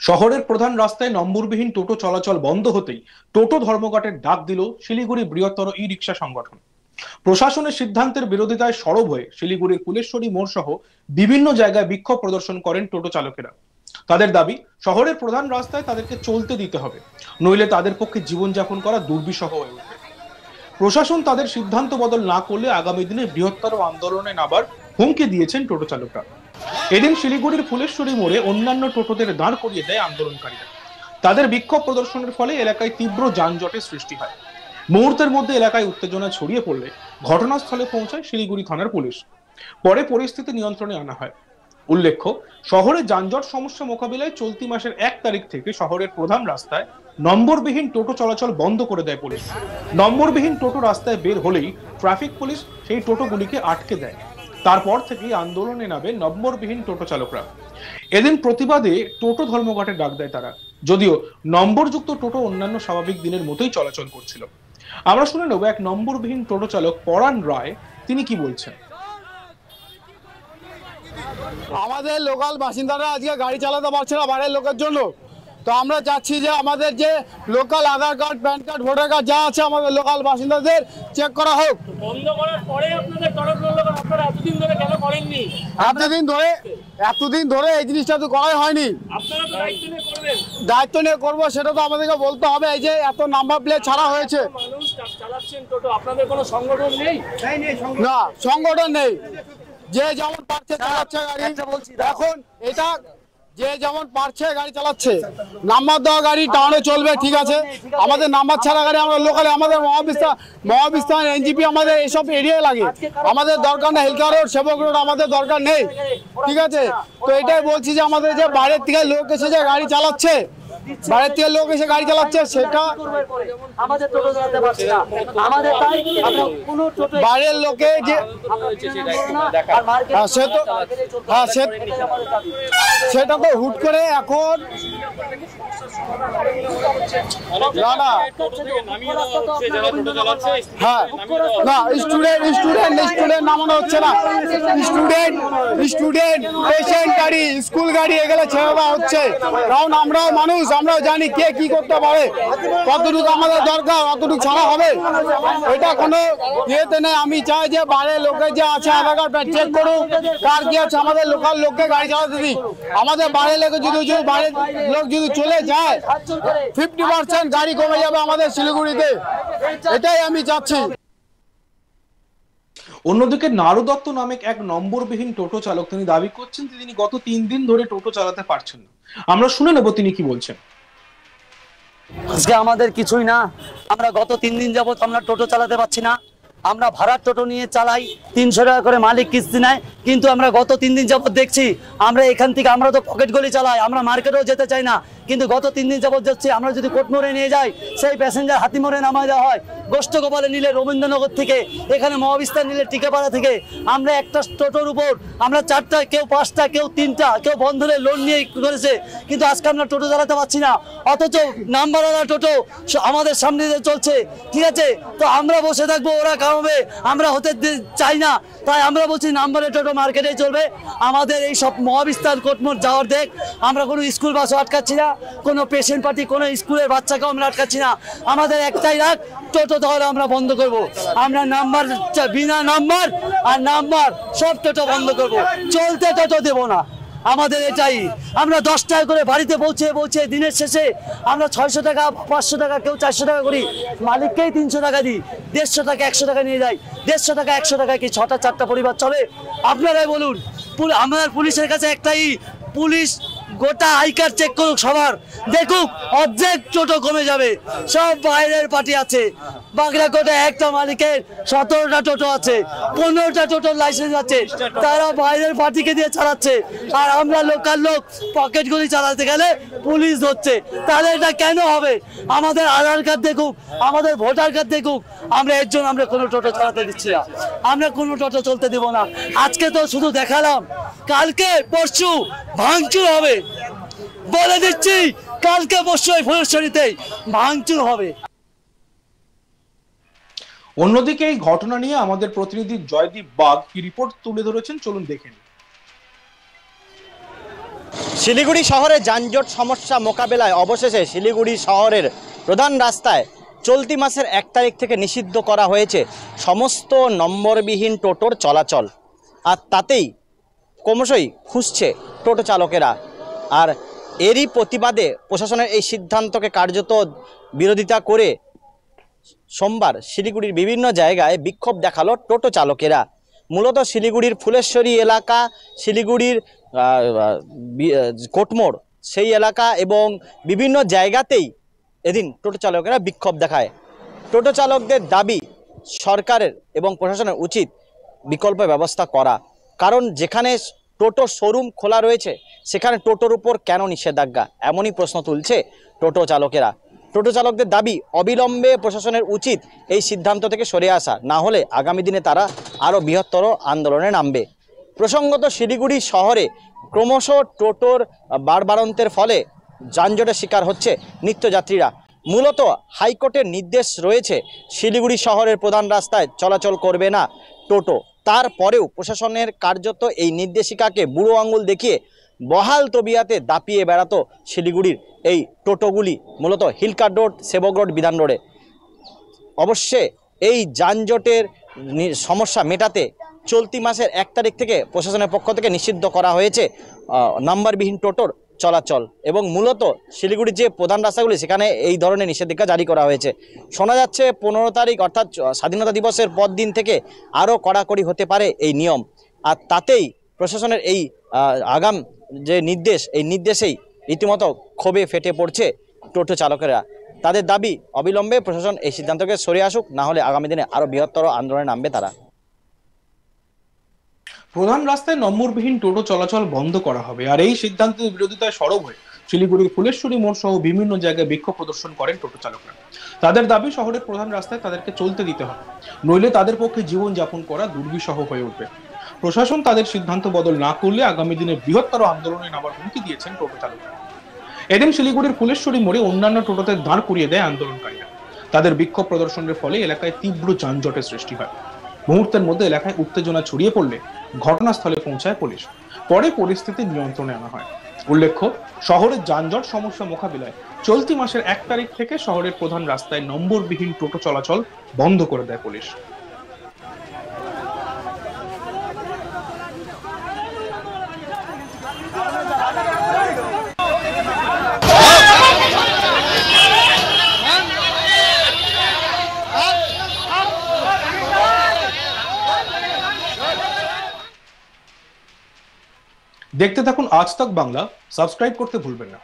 শহরের প্রধান রাস্তায় নম্বরবিহীন টোটো চলাচল বন্ধ হতেই টোটো ধর্মঘটের ডাক দিল শিলিগুড়ি বৃহত্তর ই রিক্সা সংগঠন। প্রশাসনের সিদ্ধান্তের বিরোধিতায় সরব হয়ে শিলিগুড়ির কুলেশ্বরী মোড় সহ বিভিন্ন জায়গায় বিক্ষোভ প্রদর্শন করেন টোটো চালকেরা। তাদের দাবি, শহরের প্রধান রাস্তায় তাদেরকে চলতে দিতে হবে, নইলে তাদের পক্ষে জীবনযাপন করা দুর্বিষহ হয়ে উঠবে। প্রশাসন তাদের সিদ্ধান্ত বদল না করলে আগামী দিনে বৃহত্তর আন্দোলনে নামার হুমকি দিয়েছেন টোটো চালকরা। এদিন শিলিগুড়ির ফুলেশ্বরী মোড়ে অন্যান্য টোটোদের দাঁড় করিয়ে দেয় আন্দোলনকারীরা। তাদের বিক্ষোভ প্রদর্শনের ফলে এলাকায় তীব্র যানজটের সৃষ্টি হয়। মুহূর্তের মধ্যে এলাকায় উত্তেজনা ছড়িয়ে পড়লে ঘটনাস্থলে পৌঁছায় শিলিগুড়ি থানার পুলিশ। পরে পরিস্থিতি নিয়ন্ত্রণে আনা হয়। উল্লেখ্য, শহরে যানজট সমস্যা মোকাবিলায় চলতি মাসের 1 তারিখ থেকে শহরের প্রধান রাস্তায় নম্বরবিহীন টোটো চলাচল বন্ধ করে দেয় পুলিশ। নম্বরবিহীন টোটো রাস্তায় বের হলেই ট্রাফিক পুলিশ সেই টোটোগুলিকে আটকে দেয়। তারপর থেকেই আন্দোলনে নামে নম্বরবিহীন টোটো চালকরা। এদিন প্রতিবাদে টোটো ধর্মঘটের ডাক দেয় তারা, যদিও নম্বরযুক্ত টোটো অন্যান্য স্বাভাবিক দিনের মতোই চলাচল করছিল। আমরা শুনে নেব এক নম্বরবিহীন টোটো চালক পরাণ রায়, তিনি কি বলছেন। আমাদের লোকাল বাসিন্দারা আজকে গাড়ি চালাতে পারছে না বাইরের লোকের জন্য। তো আমরা চাচ্ছি যে আমাদের যে local Aadhaar card, PAN card, voter card যা আছে আমাদের লোকাল বাসিন্দাদের চেক করা হোক। বন্ধ করার পরে আপনাদের তরফ আপনারা এতদিন ধরে কেন করেননি? এতদিন ধরে এই জিনিসটা তো করাই হয়নি। আপনারা তো দায়িত্ব নিয়ে করবেন। দায়িত্ব নিয়ে করবো, সেটা তো আমাদেরকে বলতে হবে। এই যে এত নাম্বার প্লেট ছাড়া হয়েছে, মানুষ চালাচ্ছেন টোটো, আপনাদের কোনো সংগঠন নেই? না, সংগঠন নেই। যে যেমন পারছে চালাচ্ছে গাড়ি। এখন এটা যে যেমন পারছে গাড়ি চালাচ্ছে। নাম্বার দেওয়া গাড়ি টাউনে চলবে, ঠিক আছে। আমাদের নাম্বার ছাড়া গাড়ি আমরা লোকালে, আমাদের মহাবিস্তান এনজিপি আমাদের এইসব এরিয়ায় লাগে। আমাদের দরকার না হেলথ রোড, সেবক রোড আমাদের দরকার নেই, ঠিক আছে। তো এটাই বলছি যে আমাদের যে বাইরের থেকে লোক এসে যে গাড়ি চালাচ্ছে, বাইরের থেকে লোক এসে গাড়ি চালাচ্ছে, সেটা বাইরের লোকে যে সেটা তো হুট করে এখন স্টুডেন্ট নামানো হচ্ছে না। স্টুডেন্ট পেশেন্ট গাড়ি, স্কুল গাড়ি এগুলো ছেড়ে দেওয়া হচ্ছে। কারণ আমরাও মানুষ, আমরাও জানি কে কি করতে পারে, কতটুকু আমাদের দরকার অতটুকু ছাড়া হবে, এটা কোনো ইয়েতে নেই। আমি চাই যে বাইরের লোকের যে আছে আধার কার্ড চেক করুক, কার কি আছে, আমাদের লোকাল লোককে গাড়ি চালাতে দিই। আমাদের বাইরের লোকে যদি বাইরের লোক যদি চলে যায় 50% গাড়ি কমে যাবে আমাদের শিলিগুড়িতে, এটাই আমি চাচ্ছি। অন্যদিকে নারু দত্ত নামে এক নম্বরবিহীন টোটো চালক, তিনি দাবি করছেন তিনি গত 3 দিন ধরে টোটো চালাতে পারছেন না। আমরা শুনে নেব তিনি কি বলছেন। আজকে আমাদের কিছুই না, আমরা গত 3 দিন যাবত আমরা টোটো চালাতে পারছি না। আমরা ভাড়ার টোটো নিয়ে চালাই, 300 টাকা করে মালিক কিস্তি নেয়। কিন্তু আমরা গত 3 দিন যাবত দেখছি, আমরা এখান থেকে আমরা তো পকেট গলি চালাই, আমরা মার্কেটেও যেতে চাই না। কিন্তু গত 3 দিন যাবত যাচ্ছি, আমরা যদি কোটমোড়ে নিয়ে যাই সেই প্যাসেঞ্জার হাতিমোড়ে নামায় দেওয়া হয়, গোষ্ঠগোপালে নিলে রবীন্দ্রনগর থেকে, এখানে মহাবিস্তার নিলে টিকাপাড়া থেকে। আমরা একটা টোটোর উপর আমরা 4টা, কেউ 5টা, কেউ 3টা, কেউ বন্ধনের লোন নিয়ে করেছে। কিন্তু আজকে আমরা টোটো চালাতে পারছি না, অথচ নাম্বারওয়ালা টোটো আমাদের সামনে দিয়ে চলছে, ঠিক আছে। তো আমরা বসে থাকবো, ওরা কামাবে, আমরা হতে চাই না। তাই আমরা বলছি নাম্বারের টোটো মার্কেটে চলবে। আমাদের এই সব মহাবিস্তার কোটমোড় যাওয়ার দেখ, আমরা কোনো স্কুল বাসও আটকাচ্ছি না, কোনো পেশেন্ট পার্টি, কোনো স্কুলের বাচ্চাকেও আমরা আটকাচ্ছি না। আমাদের একটাই রাগ, টোটো তাহলে আমরা বন্ধ করব। আমরা নাম্বার, বিনা নাম্বার আর নাম্বার সব টোটো বন্ধ করব, চলতে টোটো দেব না। আমাদের এটাই। আমরা 10 টাকা করে বাড়িতে পৌঁছে দিনের শেষে আমরা 600 টাকা, 500 টাকা, কেউ 400 টাকা করি, মালিককেই 300 টাকা দিই। 150 টাকা 100 টাকা নিয়ে যাই। 150 টাকা 100 টাকা কি 6টা 4টা পরিবার চলে? আপনারাই বলুন। আমাদের পুলিশের কাছে একটাই, পুলিশ গোটা আই কার্ড চেক করুক, সবার দেখুক, অর্ধেক টোটো কমে যাবে। সব বাইরের পার্টি আছে। বাগড়াকোটে একটা মালিকের 17টা টোটো আছে, 15টা টোটোর লাইসেন্স আছে, তারা বাইরের পার্টিকে দিয়ে চালাচ্ছে। আর আমরা লোকাল লোক পকেটগুলি চালাতে গেলে পুলিশ ধরছে। তাহলে এটা কেন হবে? আমাদের আধার কার্ড দেখুক, আমাদের ভোটার কার্ড দেখুক। আমরা এর জন্য আমরা কোনো টোটো চালাতে দিচ্ছি না, আমরা কোনো টোটো চলতে দেব না। আজকে তো শুধু দেখালাম, কালকে পরশু ভাঙচুর হবে, বলে দিচ্ছি। কালকে পরশু এই ফুলেশ্বরীতে ভাঙচুর হবে। অন্যদিকে এই ঘটনা নিয়ে আমাদের প্রতিনিধি জয়দীপ বাগ কি রিপোর্ট তুলে ধরেছেন, চলুন দেখে নিন। শিলিগুড়ি শহরে যানজট সমস্যা মোকাবেলায় অবশেষে শিলিগুড়ি শহরের প্রধান রাস্তায় চলতি মাসের 1 তারিখ থেকে নিষিদ্ধ করা হয়েছে সমস্ত নম্বরবিহীন টোটোর চলাচল। আর তাতেই ক্রমশই খুঁজছে টোটো চালকেরা। আর এরই প্রতিবাদে প্রশাসনের এই সিদ্ধান্তকে কার্যত বিরোধিতা করে সোমবার শিলিগুড়ির বিভিন্ন জায়গায় বিক্ষোভ দেখালো টোটো চালকেরা। মূলত শিলিগুড়ির ফুলেশ্বরী এলাকা, শিলিগুড়ির কোটমোড় সেই এলাকা এবং বিভিন্ন জায়গাতেই এদিন টোটো চালকেরা বিক্ষোভ দেখায়। টোটো চালকদের দাবি সরকারের এবং প্রশাসনের উচিত বিকল্প ব্যবস্থা করা, কারণ যেখানে টোটো শোরুম খোলা রয়েছে সেখানে টোটোর উপর কেন নিষেধাজ্ঞা, এমনই প্রশ্ন তুলছে টোটো চালকেরা। টোটো চালকদের দাবি অবিলম্বে প্রশাসনের উচিত এই সিদ্ধান্ত থেকে সরে আসা, না হলে আগামী দিনে তারা আরও বৃহত্তর আন্দোলনে নামবে। প্রসঙ্গত শিলিগুড়ি শহরে ক্রমশ টোটোর বাড়বাড়ন্তের ফলে যানজটের শিকার হচ্ছে নিত্যযাত্রীরা। মূলত হাইকোর্টের নির্দেশ রয়েছে শিলিগুড়ি শহরের প্রধান রাস্তায় চলাচল করবে না টোটো। তারপরেও প্রশাসনের কার্যত এই নির্দেশিকাকে বুড়ো আঙুল দেখিয়ে বহাল তবিয়াতে দাপিয়ে বেড়াতো শিলিগুড়ির এই টোটোগুলি, মূলত হিলকার রোড, সেবক রোড, বিধান রোডে। অবশ্যই এই যানজটের সমস্যা মেটাতে চলতি মাসের 1 তারিখ থেকে প্রশাসনের পক্ষ থেকে নিষিদ্ধ করা হয়েছে নাম্বারবিহীন টোটোর চলাচল। এবং মূলত শিলিগুড়ির যে প্রধান রাস্তাগুলি সেখানে এই ধরনের নিষেধাজ্ঞা জারি করা হয়েছে। শোনা যাচ্ছে 15 তারিখ অর্থাৎ স্বাধীনতা দিবসের পর দিন থেকে আরও কড়াকড়ি হতে পারে এই নিয়ম। আর তাতেই প্রশাসনের এই আগাম যে নির্দেশ, এই নির্দেশেই রীতিমতো ক্ষোভে ফেটে পড়ছে টোটো চালকেরা। তাদের দাবি অবিলম্বে প্রশাসন এই সিদ্ধান্তকে সরে আসুক, না হলে আগামী দিনে আরও বৃহত্তর আন্দোলনে নামবে তারা। প্রধান রাস্তায় নম্বরবিহীন টোটো চলাচল বন্ধ করা হবে, আর এই সিদ্ধান্তের বিরোধিতায় সরব হয়ে শিলিগুড়ির ফুলেশ্বরী মোড় সহ বিভিন্ন জায়গায় বিক্ষোভ প্রদর্শন করেন টোটো চালকরা। তাদের দাবি শহরের প্রধান রাস্তায় তাদেরকে চলতে দিতে হবে, নইলে তাদের পক্ষে জীবনযাপন করা দুর্বিষহ হয়ে উঠবে। প্রশাসন তাদের সিদ্ধান্ত বদল না করলে আগামী দিনে বৃহত্তর আন্দোলনে নামার হুমকি দিয়েছেন টোটো চালকরা। এদিন শিলিগুড়ির ফুলেশ্বরী মোড়ে অন্যান্য টোটোতে দাঁড় করিয়ে দেয় আন্দোলনকারীরা। তাদের বিক্ষোভ প্রদর্শনের ফলে এলাকায় তীব্র যানজটের সৃষ্টি হয়। মুহূর্তের মধ্যে এলাকায় উত্তেজনা ছড়িয়ে পড়লে ঘটনাস্থলে পৌঁছায় পুলিশ। পরে পরিস্থিতি নিয়ন্ত্রণে আনা হয়। উল্লেখ্য, শহরের যানজট সমস্যা মোকাবিলায় চলতি মাসের 1 তারিখ থেকে শহরের প্রধান রাস্তায় নম্বরবিহীন টোটো চলাচল বন্ধ করে দেয় পুলিশ। দেখতে থাকুন আজ তক বাংলা, সাবস্ক্রাইব করতে ভুলবেন না।